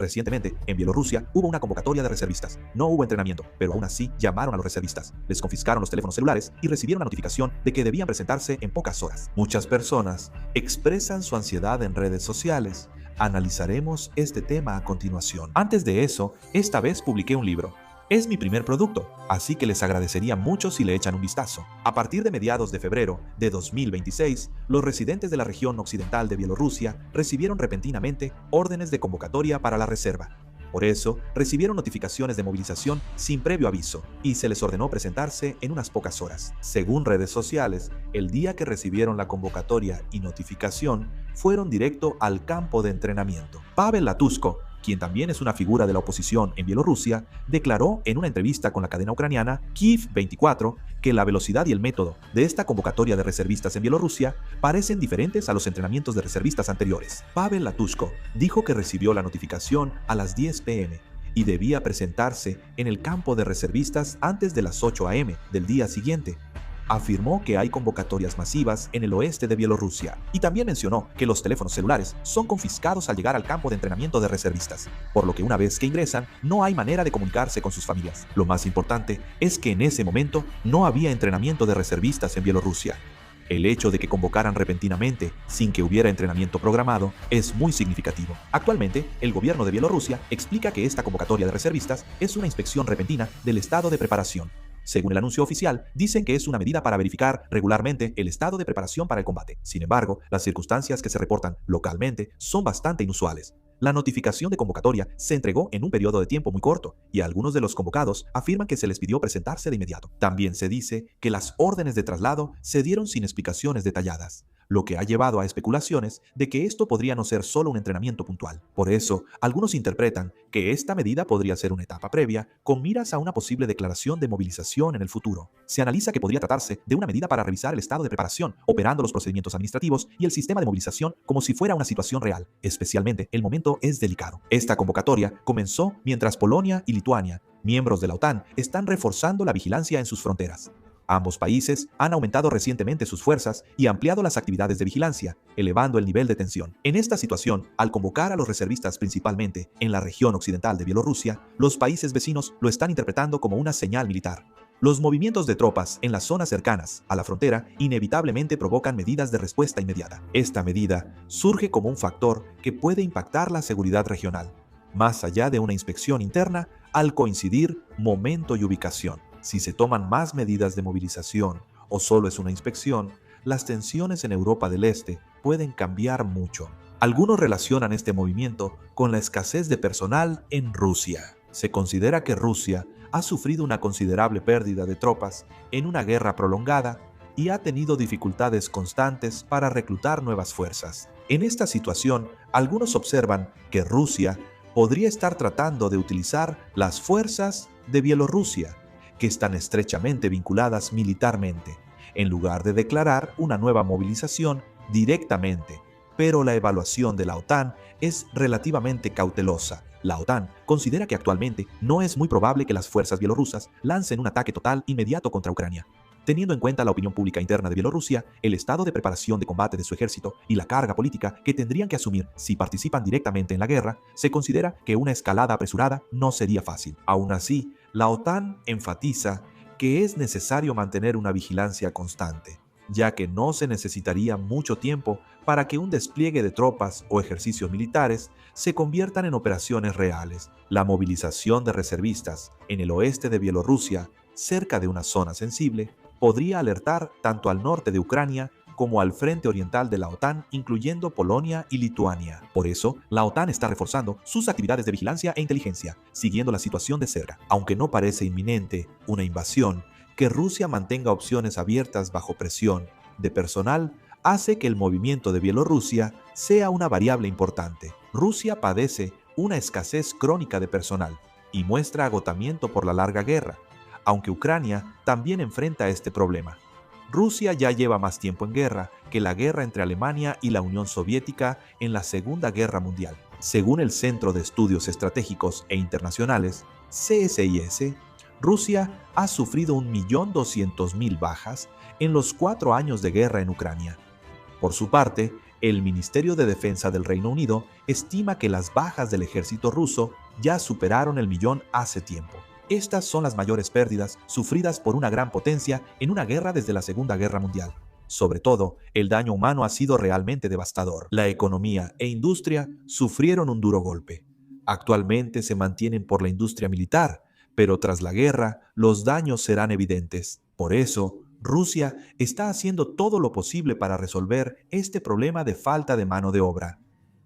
Recientemente, en Bielorrusia, hubo una convocatoria de reservistas. No hubo entrenamiento, pero aún así llamaron a los reservistas. Les confiscaron los teléfonos celulares y recibieron la notificación de que debían presentarse en pocas horas. Muchas personas expresan su ansiedad en redes sociales. Analizaremos este tema a continuación. Antes de eso, esta vez publiqué un libro. Es mi primer producto, así que les agradecería mucho si le echan un vistazo. A partir de mediados de febrero de 2026, los residentes de la región occidental de Bielorrusia recibieron repentinamente órdenes de convocatoria para la reserva. Por eso, recibieron notificaciones de movilización sin previo aviso y se les ordenó presentarse en unas pocas horas. Según redes sociales, el día que recibieron la convocatoria y notificación, fueron directo al campo de entrenamiento. Pavel Latushko, quien también es una figura de la oposición en Bielorrusia, declaró en una entrevista con la cadena ucraniana Kiev 24 que la velocidad y el método de esta convocatoria de reservistas en Bielorrusia parecen diferentes a los entrenamientos de reservistas anteriores. Pavel Latushko dijo que recibió la notificación a las 10 p.m. y debía presentarse en el campo de reservistas antes de las 8 a.m. del día siguiente. Afirmó que hay convocatorias masivas en el oeste de Bielorrusia y también mencionó que los teléfonos celulares son confiscados al llegar al campo de entrenamiento de reservistas, por lo que una vez que ingresan no hay manera de comunicarse con sus familias. Lo más importante es que en ese momento no había entrenamiento de reservistas en Bielorrusia. El hecho de que convocaran repentinamente, sin que hubiera entrenamiento programado, es muy significativo. Actualmente, el gobierno de Bielorrusia explica que esta convocatoria de reservistas es una inspección repentina del estado de preparación. Según el anuncio oficial, dicen que es una medida para verificar regularmente el estado de preparación para el combate. Sin embargo, las circunstancias que se reportan localmente son bastante inusuales. La notificación de convocatoria se entregó en un periodo de tiempo muy corto y algunos de los convocados afirman que se les pidió presentarse de inmediato. También se dice que las órdenes de traslado se dieron sin explicaciones detalladas, lo que ha llevado a especulaciones de que esto podría no ser solo un entrenamiento puntual. Por eso, algunos interpretan que esta medida podría ser una etapa previa con miras a una posible declaración de movilización en el futuro. Se analiza que podría tratarse de una medida para revisar el estado de preparación, operando los procedimientos administrativos y el sistema de movilización como si fuera una situación real. Especialmente, el momento es delicado. Esta convocatoria comenzó mientras Polonia y Lituania, miembros de la OTAN, están reforzando la vigilancia en sus fronteras. Ambos países han aumentado recientemente sus fuerzas y ampliado las actividades de vigilancia, elevando el nivel de tensión. En esta situación, al convocar a los reservistas principalmente en la región occidental de Bielorrusia, los países vecinos lo están interpretando como una señal militar. Los movimientos de tropas en las zonas cercanas a la frontera inevitablemente provocan medidas de respuesta inmediata. Esta medida surge como un factor que puede impactar la seguridad regional, más allá de una inspección interna, al coincidir momento y ubicación. Si se toman más medidas de movilización o solo es una inspección, las tensiones en Europa del Este pueden cambiar mucho. Algunos relacionan este movimiento con la escasez de personal en Rusia. Se considera que Rusia ha sufrido una considerable pérdida de tropas en una guerra prolongada y ha tenido dificultades constantes para reclutar nuevas fuerzas. En esta situación, algunos observan que Rusia podría estar tratando de utilizar las fuerzas de Bielorrusia, que están estrechamente vinculadas militarmente, en lugar de declarar una nueva movilización directamente. Pero la evaluación de la OTAN es relativamente cautelosa. La OTAN considera que actualmente no es muy probable que las fuerzas bielorrusas lancen un ataque total inmediato contra Ucrania. Teniendo en cuenta la opinión pública interna de Bielorrusia, el estado de preparación de combate de su ejército y la carga política que tendrían que asumir si participan directamente en la guerra, se considera que una escalada apresurada no sería fácil. Aún así, la OTAN enfatiza que es necesario mantener una vigilancia constante, ya que no se necesitaría mucho tiempo para que un despliegue de tropas o ejercicios militares se conviertan en operaciones reales. La movilización de reservistas en el oeste de Bielorrusia, cerca de una zona sensible, podría alertar tanto al norte de Ucrania como al frente oriental de la OTAN, incluyendo Polonia y Lituania. Por eso, la OTAN está reforzando sus actividades de vigilancia e inteligencia, siguiendo la situación de cerca. Aunque no parece inminente una invasión, que Rusia mantenga opciones abiertas bajo presión de personal hace que el movimiento de Bielorrusia sea una variable importante. Rusia padece una escasez crónica de personal y muestra agotamiento por la larga guerra, aunque Ucrania también enfrenta este problema. Rusia ya lleva más tiempo en guerra que la guerra entre Alemania y la Unión Soviética en la Segunda Guerra Mundial. Según el Centro de Estudios Estratégicos e Internacionales, CSIS, Rusia ha sufrido 1.200.000 bajas en los 4 años de guerra en Ucrania. Por su parte, El Ministerio de Defensa del Reino Unido estima que las bajas del ejército ruso ya superaron el millón hace tiempo. Estas son las mayores pérdidas sufridas por una gran potencia en una guerra desde la Segunda Guerra Mundial. Sobre todo, el daño humano ha sido realmente devastador. La economía e industria sufrieron un duro golpe. Actualmente se mantienen por la industria militar, pero tras la guerra los daños serán evidentes. Por eso, Rusia está haciendo todo lo posible para resolver este problema de falta de mano de obra.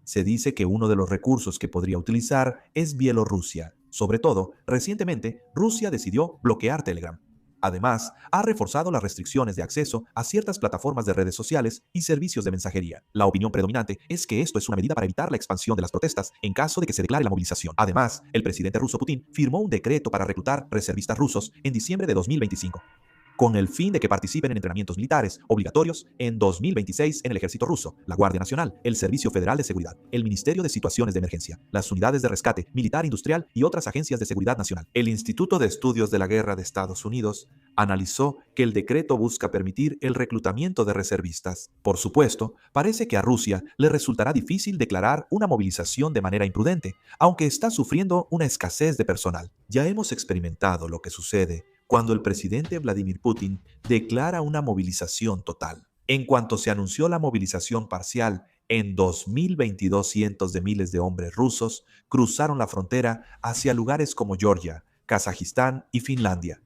Se dice que uno de los recursos que podría utilizar es Bielorrusia. Sobre todo, recientemente, Rusia decidió bloquear Telegram. Además, ha reforzado las restricciones de acceso a ciertas plataformas de redes sociales y servicios de mensajería. La opinión predominante es que esto es una medida para evitar la expansión de las protestas en caso de que se declare la movilización. Además, el presidente ruso Putin firmó un decreto para reclutar reservistas rusos en diciembre de 2025. Con el fin de que participen en entrenamientos militares obligatorios en 2026 en el ejército ruso, la Guardia Nacional, el Servicio Federal de Seguridad, el Ministerio de Situaciones de Emergencia, las unidades de rescate militar industrial y otras agencias de seguridad nacional. El Instituto de Estudios de la Guerra de Estados Unidos analizó que el decreto busca permitir el reclutamiento de reservistas. Por supuesto, parece que a Rusia le resultará difícil declarar una movilización de manera imprudente, aunque está sufriendo una escasez de personal. Ya hemos experimentado lo que sucede cuando el presidente Vladimir Putin declara una movilización total. En cuanto se anunció la movilización parcial, en 2022 cientos de miles de hombres rusos cruzaron la frontera hacia lugares como Georgia, Kazajistán y Finlandia.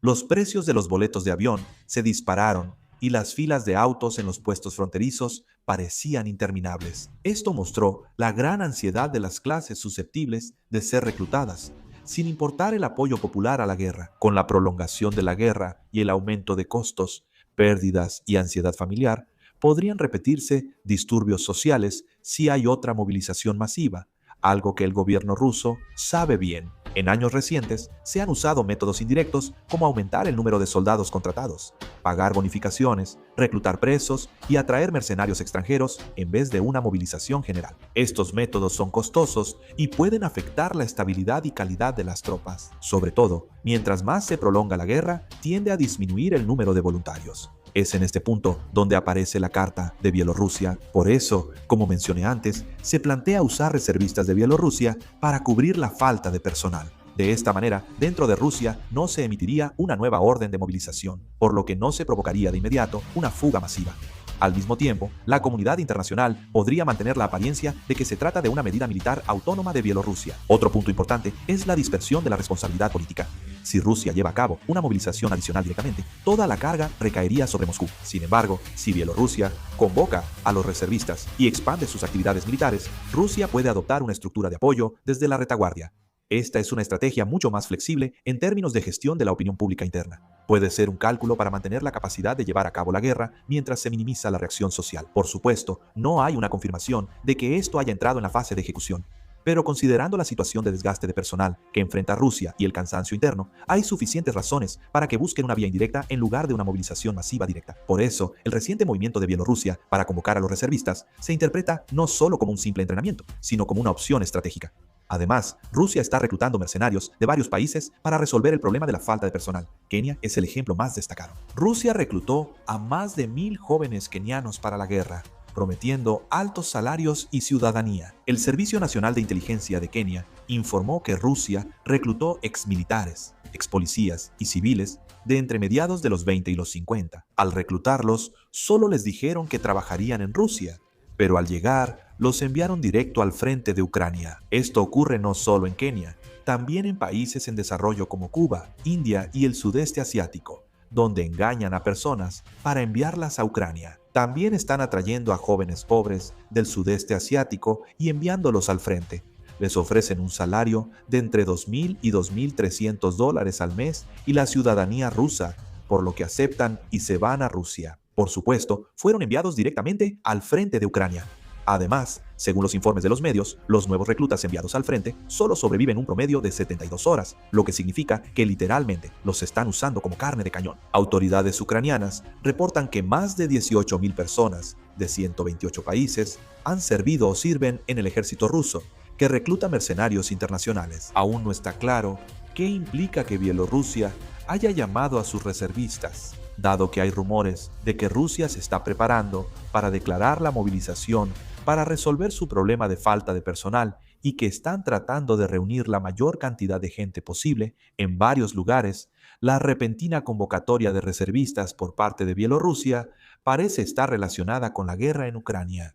Los precios de los boletos de avión se dispararon y las filas de autos en los puestos fronterizos parecían interminables. Esto mostró la gran ansiedad de las clases susceptibles de ser reclutadas, sin importar el apoyo popular a la guerra. Con la prolongación de la guerra y el aumento de costos, pérdidas y ansiedad familiar, podrían repetirse disturbios sociales si hay otra movilización masiva, algo que el gobierno ruso sabe bien. En años recientes se han usado métodos indirectos como aumentar el número de soldados contratados, pagar bonificaciones, reclutar presos y atraer mercenarios extranjeros en vez de una movilización general. Estos métodos son costosos y pueden afectar la estabilidad y calidad de las tropas. Sobre todo, mientras más se prolonga la guerra, tiende a disminuir el número de voluntarios. Es en este punto donde aparece la Carta de Bielorrusia. Por eso, como mencioné antes, se plantea usar reservistas de Bielorrusia para cubrir la falta de personal. De esta manera, dentro de Rusia no se emitiría una nueva orden de movilización, por lo que no se provocaría de inmediato una fuga masiva. Al mismo tiempo, la comunidad internacional podría mantener la apariencia de que se trata de una medida militar autónoma de Bielorrusia. Otro punto importante es la dispersión de la responsabilidad política. Si Rusia lleva a cabo una movilización adicional directamente, toda la carga recaería sobre Moscú. Sin embargo, si Bielorrusia convoca a los reservistas y expande sus actividades militares, Rusia puede adoptar una estructura de apoyo desde la retaguardia. Esta es una estrategia mucho más flexible en términos de gestión de la opinión pública interna. Puede ser un cálculo para mantener la capacidad de llevar a cabo la guerra mientras se minimiza la reacción social. Por supuesto, no hay una confirmación de que esto haya entrado en la fase de ejecución. Pero considerando la situación de desgaste de personal que enfrenta Rusia y el cansancio interno, hay suficientes razones para que busquen una vía indirecta en lugar de una movilización masiva directa. Por eso, el reciente movimiento de Bielorrusia para convocar a los reservistas se interpreta no solo como un simple entrenamiento, sino como una opción estratégica. Además, Rusia está reclutando mercenarios de varios países para resolver el problema de la falta de personal. Kenia es el ejemplo más destacado. Rusia reclutó a más de 1,000 jóvenes kenianos para la guerra, prometiendo altos salarios y ciudadanía. El Servicio Nacional de Inteligencia de Kenia informó que Rusia reclutó exmilitares, expolicías y civiles de entre mediados de los 20 y los 50. Al reclutarlos, solo les dijeron que trabajarían en Rusia, pero al llegar, los enviaron directo al frente de Ucrania. Esto ocurre no solo en Kenia, también en países en desarrollo como Cuba, India y el sudeste asiático, donde engañan a personas para enviarlas a Ucrania. También están atrayendo a jóvenes pobres del sudeste asiático y enviándolos al frente. Les ofrecen un salario de entre $2,000 y $2,300 al mes y la ciudadanía rusa, por lo que aceptan y se van a Rusia. Por supuesto, fueron enviados directamente al frente de Ucrania. Además, según los informes de los medios, los nuevos reclutas enviados al frente solo sobreviven un promedio de 72 horas, lo que significa que literalmente los están usando como carne de cañón. Autoridades ucranianas reportan que más de 18,000 personas de 128 países han servido o sirven en el ejército ruso, que recluta mercenarios internacionales. Aún no está claro qué implica que Bielorrusia haya llamado a sus reservistas. Dado que hay rumores de que Rusia se está preparando para declarar la movilización para resolver su problema de falta de personal y que están tratando de reunir la mayor cantidad de gente posible en varios lugares, la repentina convocatoria de reservistas por parte de Bielorrusia parece estar relacionada con la guerra en Ucrania.